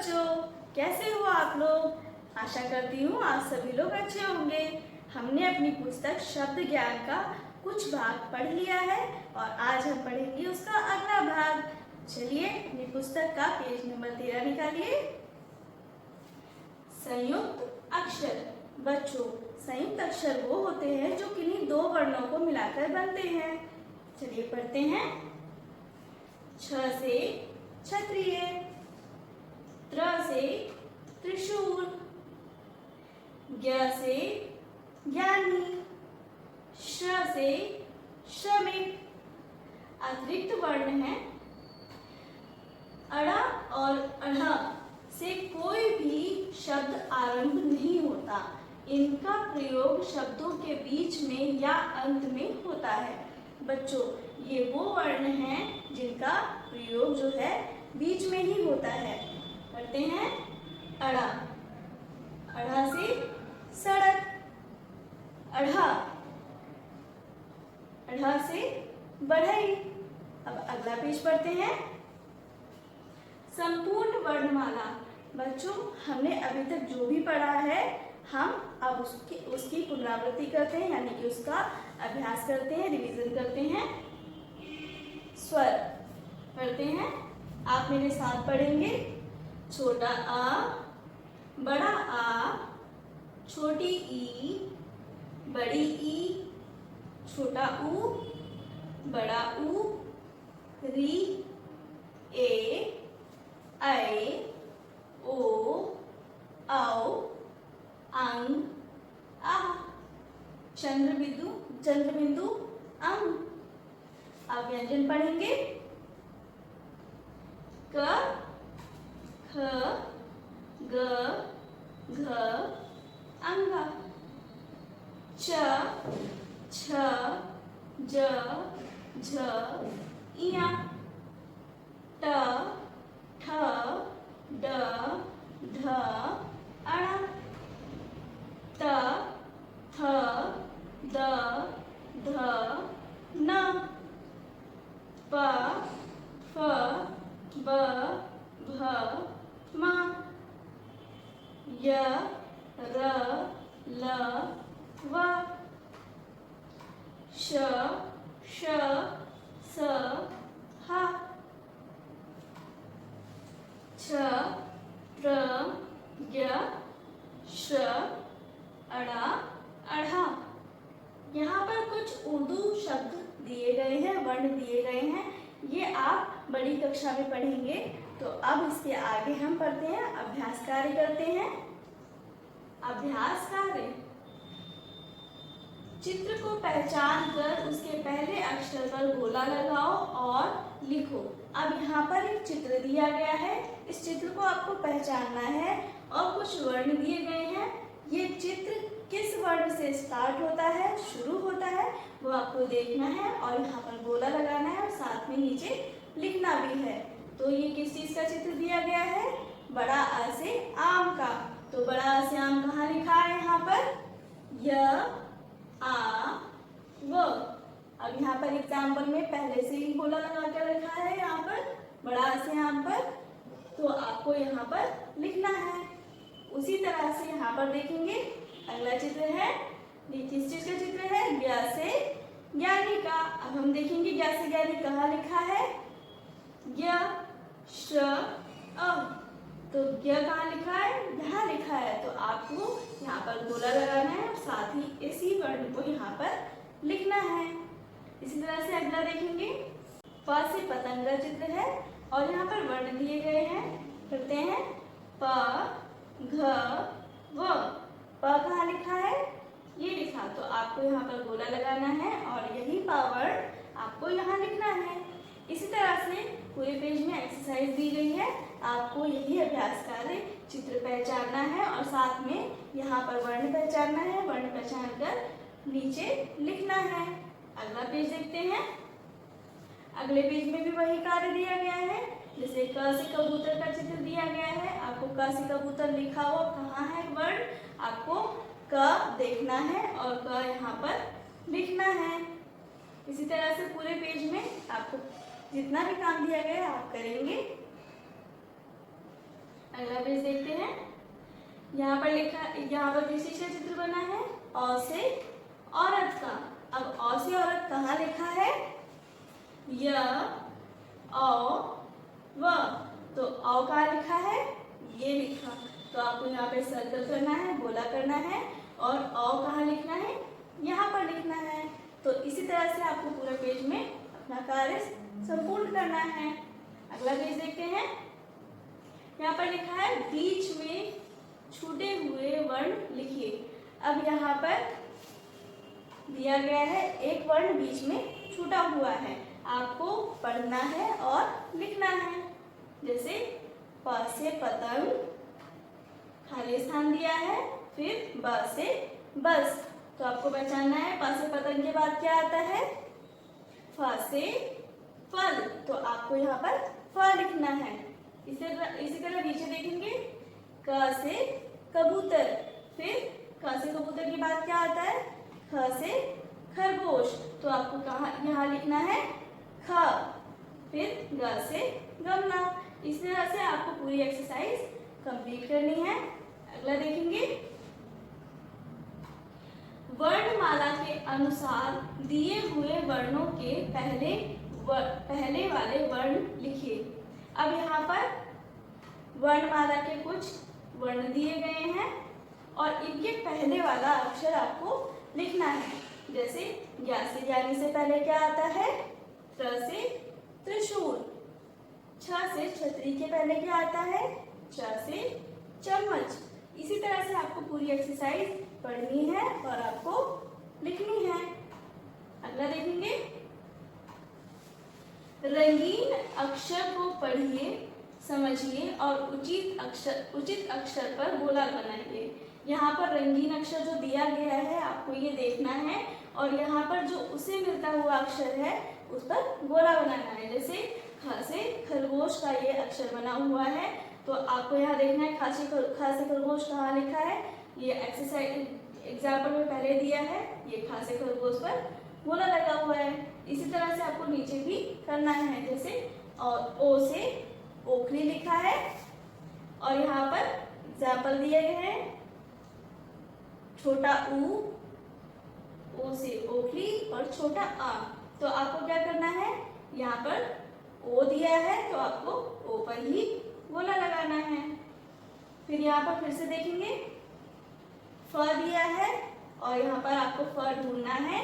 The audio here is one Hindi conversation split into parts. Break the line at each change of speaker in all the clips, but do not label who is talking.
बच्चों, कैसे हो आप लोग। आशा करती हूँ आज सभी लोग अच्छे होंगे। हमने अपनी पुस्तक शब्द ज्ञान का कुछ भाग पढ़ लिया है और आज हम पढ़ेंगे उसका अगला भाग। चलिए अपनी पुस्तक का पेज नंबर 13 निकालिए। संयुक्त अक्षर। बच्चों, संयुक्त अक्षर वो होते हैं जो किन्हीं दो वर्णों को मिलाकर बनते हैं। चलिए पढ़ते हैं। छ से क्षत्रिय, त्र से त्रिशूल, ज्ञ से ज्ञानी, श से श्रमिक। अतिरिक्त वर्ण है अड़ा और अढ़ा से कोई भी शब्द आरंभ नहीं होता। इनका प्रयोग शब्दों के बीच में या अंत में होता है। बच्चों, ये वो वर्ण हैं जिनका प्रयोग जो है बीच में ही होता है। पढ़ते हैं। अड़ा, अड़ा से सड़क, अढ़ा, अढ़ा से बढ़ई। अब अगला पेज पढ़ते हैं। संपूर्ण वर्णमाला। बच्चों, हमने अभी तक जो भी पढ़ा है हम अब उसकी पुनरावृत्ति करते हैं, यानी कि उसका अभ्यास करते हैं, रिवीजन करते हैं। स्वर पढ़ते हैं। आप मेरे साथ पढ़ेंगे। छोटा आ, बड़ा आ, छोटी ई, बड़ी ई, छोटा ऊ, बड़ा ऊ, री, ए, ऐ, ओ, औ, अंग, आह। चंद्रबिंदु, चंद्रबिंदु, अंग। आप व्यंजन पढ़ेंगे। क, ख, ग, घ, अंगा। च, छ, ज, झ, इया। ट, ठ, ड, ढ, अड़ा। त, थ, द, ध, न। प, फ, ब, भ, म। य, र, ल, व। श, श, स, ह। छ, त्र, ज्ञ, श, अड़ा, अढ़ा। यहाँ पर कुछ उर्दू शब्द दिए गए हैं, वर्ण दिए गए हैं। ये आप बड़ी कक्षा में पढ़ेंगे। तो अब इसके आगे हम पढ़ते हैं, अभ्यास कार्य करते हैं। अभ्यास कार्य। चित्र को पहचान कर उसके पहले अक्षर पर गोला लगाओ और लिखो। अब यहाँ पर एक चित्र दिया गया है। इस चित्र को आपको पहचानना है और कुछ वर्ण दिए गए हैं। ये चित्र किस वर्ण से स्टार्ट होता है, शुरू होता है, वो आपको देखना है और यहाँ पर गोला लगाना है और साथ में नीचे लिखना भी है। तो ये किस चीज का चित्र दिया गया है? बड़ा आ से आम का। तो बड़ा आ से आम कहाँ लिखा है? यहाँ पर य, आ, व। अब यहाँ पर एग्जाम्पल में पहले से ही गोला लगा कर रखा है यहाँ पर बड़ा आ से आम पर, तो आपको यहाँ पर लिखना है। उसी तरह से यहाँ पर देखेंगे अगला चित्र है। ये किस चीज का चित्र है? ज्ञ से ज्ञानी का। अब हम देखेंगे ज्ञ से ज्ञानी कहाँ लिखा है? ज्ञ, श, अ। तो ज्ञ कहाँ लिखा है? यहाँ लिखा है। तो आपको यहाँ पर गोला लगाना है और साथ ही इसी वर्ण को यहाँ पर लिखना है। इसी तरह से अगला देखेंगे। प से पतंग का चित्र है और यहाँ पर वर्ण दिए गए हैं। करते हैं। प, घ, व। प कहाँ लिखा है? ये लिखा। तो आपको यहाँ पर गोला लगाना है और यही पावर्ण आपको यहाँ लिखना है। इसी तरह से पूरे पेज में एक्सरसाइज दी गई है। आपको यही अभ्यास कार्य चित्र पहचानना है और साथ में यहाँ पर वर्ण पहचानना है। वर्ण पहचान कर नीचे लिखना है। अगला पेज देखते हैं। अगले पेज में भी वही कार्य दिया गया है। जैसे क से कबूतर का चित्र दिया गया है। आपको क से कबूतर लिखा हुआ कहाँ है वर्ण? आपको क देखना है और क यहाँ पर लिखना है। इसी तरह से पूरे पेज में आपको जितना भी काम दिया गया है आप करेंगे। अगला पेज देखते हैं। यहाँ पर किस चीज का चित्र बना है? औ से औरत का। अब औ से औरत कहाँ लिखा है? य औ व। तो औ कहाँ लिखा है? ये लिखा। तो आपको यहाँ पे सर्कल करना है, गोला करना है और औ कहाँ लिखना है? यहाँ पर लिखना है। तो इसी तरह से आपको पूरे पेज में अपना कार्य संपूर्ण करना है। अगला पेज देखते हैं। यहाँ पर लिखा है बीच में छूटे हुए वर्ण लिखिए। अब यहाँ पर दिया गया है एक वर्ण बीच में छूटा हुआ है, आपको पढ़ना है और लिखना है। जैसे प से पतंग, खाली स्थान दिया है, फिर ब से बस। तो आपको पहचानना है प से पतंग के बाद क्या आता है? फ से फल। तो आपको यहाँ पर फ लिखना है। इसी तरह नीचे देखेंगे क से कबूतर, फिर क से कबूतर के बाद क्या आता है? ख से खरगोश। तो आपको कहाँ यहाँ लिखना है? ख। फिर ग से गमला। इस तरह से आपको पूरी एक्सरसाइज कंप्लीट करनी है। अगला देखेंगे, वर्णमाला के अनुसार दिए हुए वर्णों के पहले वाले वर्ण लिखिए। अब यहाँ पर वर्णमाला के कुछ वर्ण दिए गए हैं और इनके पहले वाला अक्षर आपको लिखना है। जैसे ज्ञ से ज्ञानी से पहले क्या आता है? त्र से त्रिशूल। छ से छतरी के पहले क्या आता है? च से चम्मच। इसी तरह से आपको पूरी एक्सरसाइज पढ़नी है और आपको लिखनी है। अगला देखेंगे, रंगीन अक्षर को पढ़िए, समझिए और उचित अक्षर पर गोला बनाइए। यहाँ पर रंगीन अक्षर जो दिया गया है आपको ये देखना है और यहाँ पर जो उसे मिलता हुआ अक्षर है उस पर गोला बनाना है। जैसे ख से खरगोश का ये अक्षर बना हुआ है, तो आपको यहाँ देखना है ख से खरगोश कहाँ लिखा है। ये एक्सरसाइज एग्जाम्पल में पहले दिया है, ये ख से खरगोश पर गोला लगा हुआ है। इसी तरह से आपको नीचे भी करना है। जैसे ओ से ओखली लिखा है और यहाँ पर एग्जाम्पल दिए गए हैं, छोटा ऊ, ओ से ओखली और छोटा आ। तो आपको क्या करना है? यहाँ पर ओ दिया है तो आपको ओ पर ही गोला लगाना है। फिर यहाँ पर फिर से देखेंगे, फ दिया है और यहाँ पर आपको फ ढूंढना है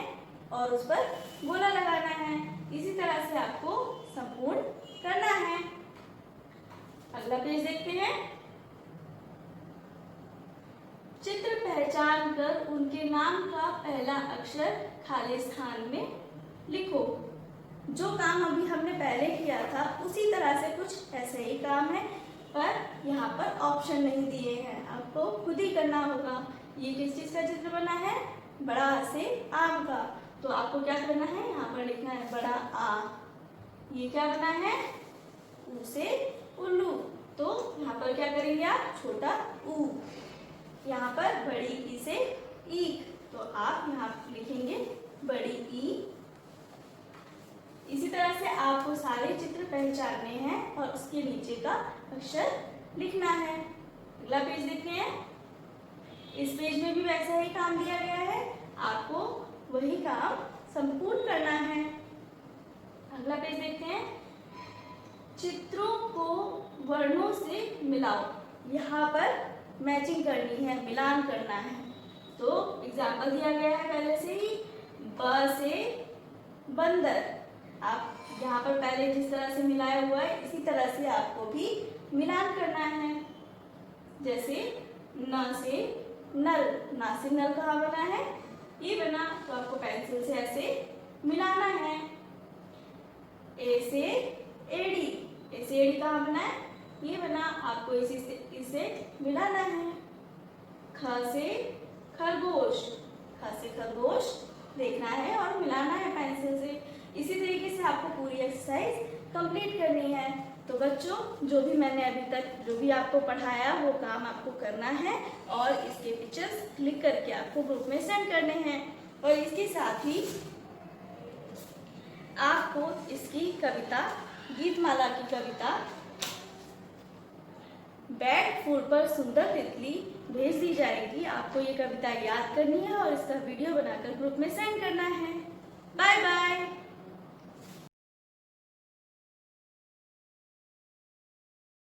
और उस पर गोला लगाना है। इसी तरह से आपको संपूर्ण करना है। अगला पेज देखते हैं। चित्र पहचान कर उनके नाम का पहला अक्षर खाली स्थान में लिखो। जो काम अभी हमने पहले किया था उसी तरह से कुछ ऐसे ही काम है, पर यहाँ पर ऑप्शन नहीं दिए हैं, आपको खुद ही करना होगा। ये किस चीज का चित्र बना है? बड़ा से आम का। तो आपको क्या करना है? यहाँ पर लिखना है बड़ा आ। ये क्या बना है? ऊ से उल्लू। तो यहाँ पर क्या करेंगे आप? छोटा ऊ। यहाँ पर बड़ी ई से ईख। तो आप यहाँ लिखेंगे बड़ी ई। इसी तरह से आपको सारे चित्र पहचानने हैं और उसके नीचे का अक्षर लिखना है। अगला पेज देखते हैं। इस पेज में भी वैसा ही काम दिया गया है, आपको वही काम संपूर्ण करना है। अगला पेज देखते हैं। चित्रों को वर्णों से मिलाओ। यहाँ पर मैचिंग करनी है, मिलान करना है। तो एग्जाम्पल दिया गया है पहले से ही, ब से बंदर। आप यहाँ पर पहले जिस तरह से मिलाया हुआ है इसी तरह से आपको भी मिलान करना है। जैसे न से नल। ना से नल कहाँ बना है? ये बना। तो आपको पेंसिल से ऐसे मिलाना है। ए से एड़ी। ए से एड़ी कहाँ बना है? ये बना। आपको इसे मिलाना है। ख से खरगोश। ख से खरगोश देखना है और मिलाना है पेंसिल से। इसी तरीके से आपको पूरी एक्सरसाइज कंप्लीट करनी है। तो बच्चों, जो भी मैंने अभी तक जो भी आपको पढ़ाया वो काम आपको करना है और इसके पिक्चर्स क्लिक करके आपको ग्रुप में सेंड करने हैं। और इसके साथ ही आपको इसकी कविता, गीतमाला की कविता बैड फूड पर सुंदर तितली भेज दी जाएगी। आपको ये कविता याद करनी है और इसका वीडियो बनाकर ग्रुप में सेंड करना है। Bye bye.